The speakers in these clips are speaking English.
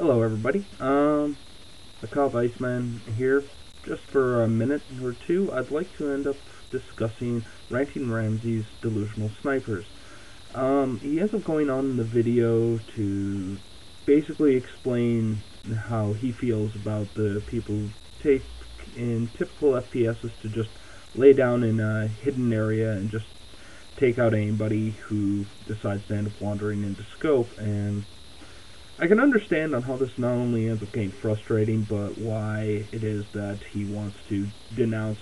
Hello everybody, macabreiceman here. Just for a minute or two, I'd like to end up discussing Ranting Ramsay's delusional snipers. He ends up going on in the video to basically explain how he feels about the people who take in typical FPSs to just lay down in a hidden area and just take out anybody who decides to end up wandering into scope. And I can understand on how this not only ends up getting frustrating, but why it is that he wants to denounce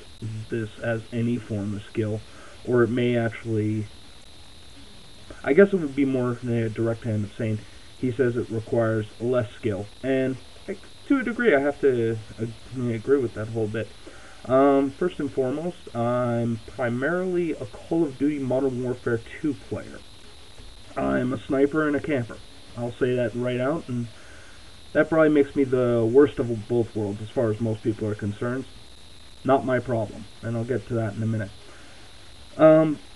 this as any form of skill, or it may actually, I guess it would be more direct to end up saying he says it requires less skill, and to a degree I have to agree with that whole bit. First and foremost, I'm primarily a Call of Duty Modern Warfare 2 player. I'm a sniper and a camper. I'll say that right out, and that probably makes me the worst of both worlds as far as most people are concerned. Not my problem, and I'll get to that in a minute.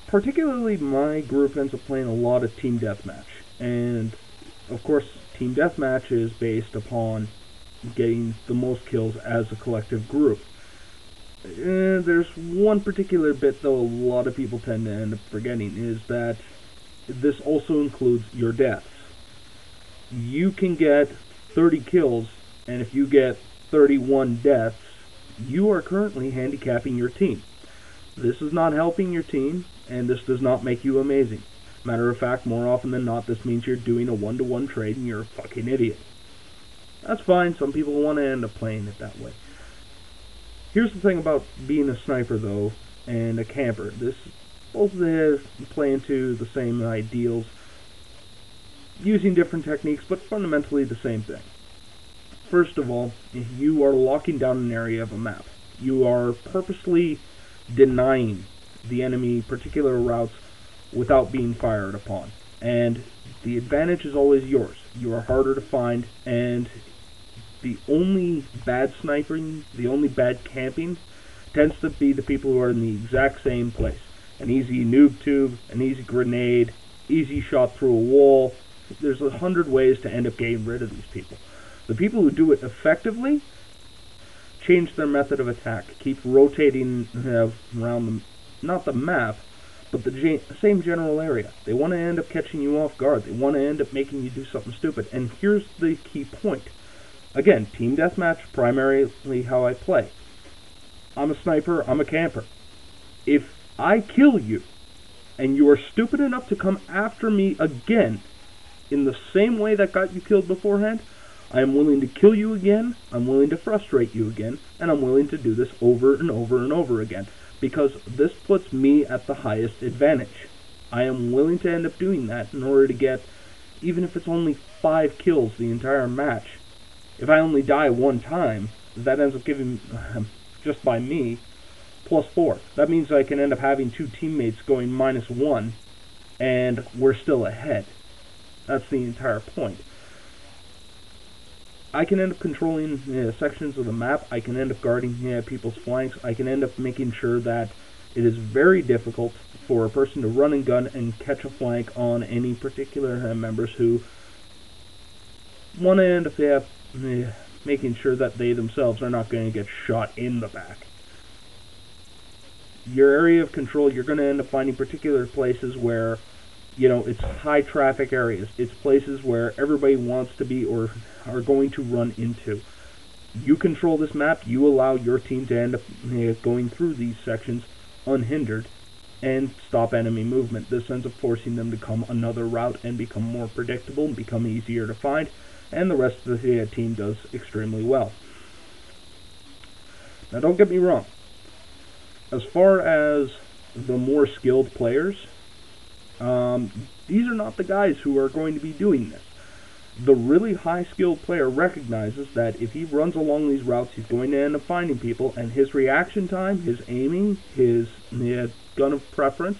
Particularly my group ends up playing a lot of Team Deathmatch, and of course Team Deathmatch is based upon getting the most kills as a collective group. There's one particular bit though a lot of people tend to end up forgetting, is that this also includes your deaths. You can get 30 kills, and if you get 31 deaths, you are currently handicapping your team. This is not helping your team, and this does not make you amazing. Matter of fact, more often than not, this means you're doing a one-to-one trade and you're a fucking idiot. That's fine, some people want to end up playing it that way. Here's the thing about being a sniper, though, and a camper. Both of them play into the same ideals, using different techniques, but fundamentally the same thing. First of all, if you are locking down an area of a map, you are purposely denying the enemy particular routes without being fired upon. And the advantage is always yours. You are harder to find, and the only bad sniping, the only bad camping, tends to be the people who are in the exact same place. An easy noob tube, an easy grenade, easy shot through a wall. There's 100 ways to end up getting rid of these people. The people who do it effectively change their method of attack, keep rotating around not the map, but the same general area. They want to end up catching you off guard. They want to end up making you do something stupid. And here's the key point. Again, Team Deathmatch, primarily how I play. I'm a sniper, I'm a camper. If I kill you, and you are stupid enough to come after me again, in the same way that got you killed beforehand, I am willing to kill you again, I'm willing to frustrate you again, and I'm willing to do this over and over and over again, because this puts me at the highest advantage. I am willing to end up doing that in order to get, even if it's only 5 kills the entire match. If I only die one time, that ends up giving, just by me, +4. That means I can end up having 2 teammates going -1, and we're still ahead. That's the entire point. I can end up controlling sections of the map. I can end up guarding people's flanks. I can end up making sure that it is very difficult for a person to run and gun and catch a flank on any particular members who want to end up making sure that they themselves are not going to get shot in the back. Your area of control, you're going to end up finding particular places where, it's high traffic areas. It's places where everybody wants to be or are going to run into. You control this map, you allow your team to end up going through these sections unhindered and stop enemy movement. This ends up forcing them to come another route and become more predictable and become easier to find, and the rest of the team does extremely well. Now don't get me wrong. As far as the more skilled players, these are not the guys who are going to be doing this. The really high-skilled player recognizes that if he runs along these routes, he's going to end up finding people, and his reaction time, his aiming, his gun of preference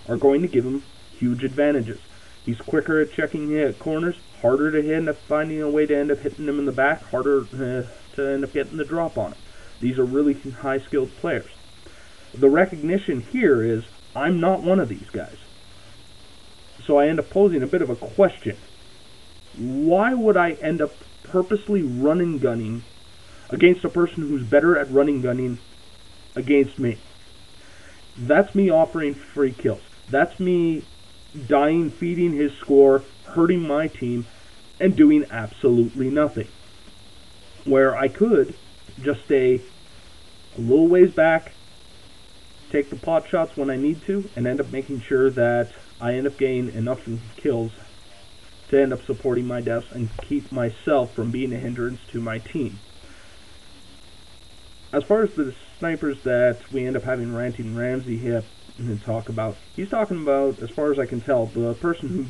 are going to give him huge advantages. He's quicker at checking corners, harder to end up finding a way to end up hitting them in the back, harder to end up getting the drop on him. These are really high-skilled players. The recognition here is, I'm not one of these guys. So I end up posing a bit of a question. Why would I end up purposely run and gunning against a person who's better at running gunning against me. That's me offering free kills. That's me dying, feeding his score, hurting my team, and doing absolutely nothing. Where I could just stay a little ways back, take the pot shots when I need to, and end up making sure that I end up getting enough kills to end up supporting my deaths and keep myself from being a hindrance to my team. As far as the snipers that we end up having Ranting Ramsay here to talk about, he's talking about, as far as I can tell, the person who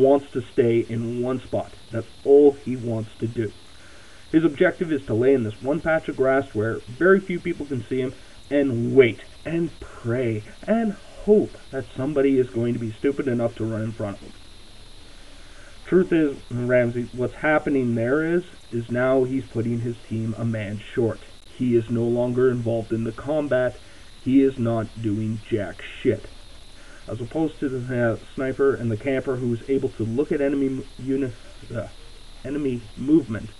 wants to stay in one spot. That's all he wants to do. His objective is to lay in this one patch of grass where very few people can see him and wait and pray and hope that somebody is going to be stupid enough to run in front of him. Truth is, Ramsay, what's happening there is now he's putting his team a man short. He is no longer involved in the combat. He is not doing jack shit. As opposed to the sniper and the camper who is able to look at enemy movement,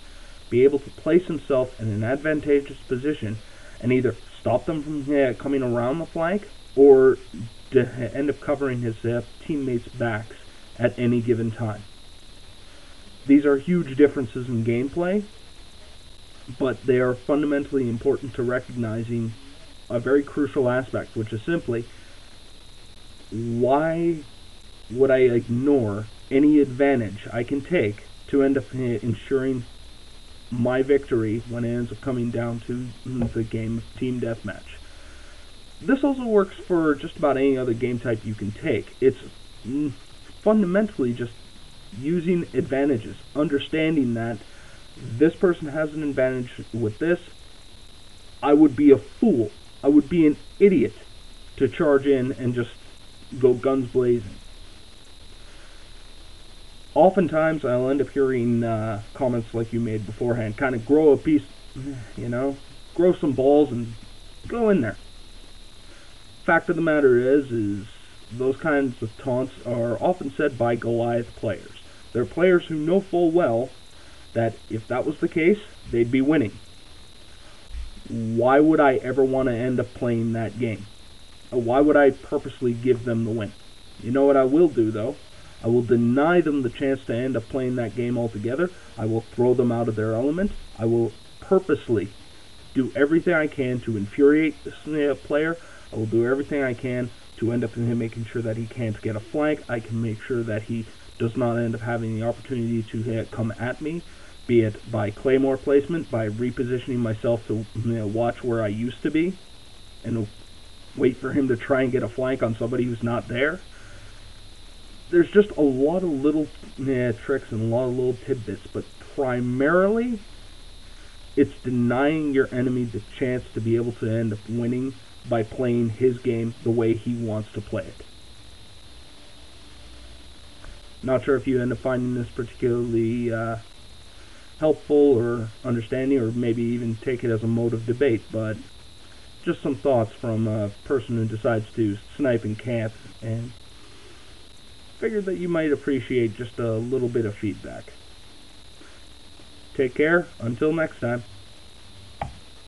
be able to place himself in an advantageous position, and either stop them from coming around the flank or to end up covering his teammates' backs at any given time. These are huge differences in gameplay, but they are fundamentally important to recognizing a very crucial aspect, which is simply, why would I ignore any advantage I can take to end up ensuring my victory when it ends up coming down to the game of team deathmatch? This also works for just about any other game type you can take. It's fundamentally just using advantages, understanding that this person has an advantage with this. I would be a fool, I would be an idiot to charge in and just go guns blazing. Oftentimes I'll end up hearing comments like you made beforehand, kind of grow a piece, grow some balls and go in there. Fact of the matter is those kinds of taunts are often said by Goliath players. They're players who know full well that if that was the case, they'd be winning. Why would I ever want to end up playing that game? Why would I purposely give them the win? You know what I will do, though? I will deny them the chance to end up playing that game altogether. I will throw them out of their element. I will purposely do everything I can to infuriate this player. I will do everything I can to end up making sure that he can't get a flank. I can make sure that he does not end up having the opportunity to come at me, be it by claymore placement, by repositioning myself to watch where I used to be, and wait for him to try and get a flank on somebody who's not there. There's just a lot of little tricks and a lot of little tidbits, but primarily it's denying your enemy the chance to be able to end up winning by playing his game the way he wants to play it. Not sure if you end up finding this particularly helpful or understanding, or maybe even take it as a mode of debate, but just some thoughts from a person who decides to snipe and camp, and figured that you might appreciate just a little bit of feedback. Take care, until next time.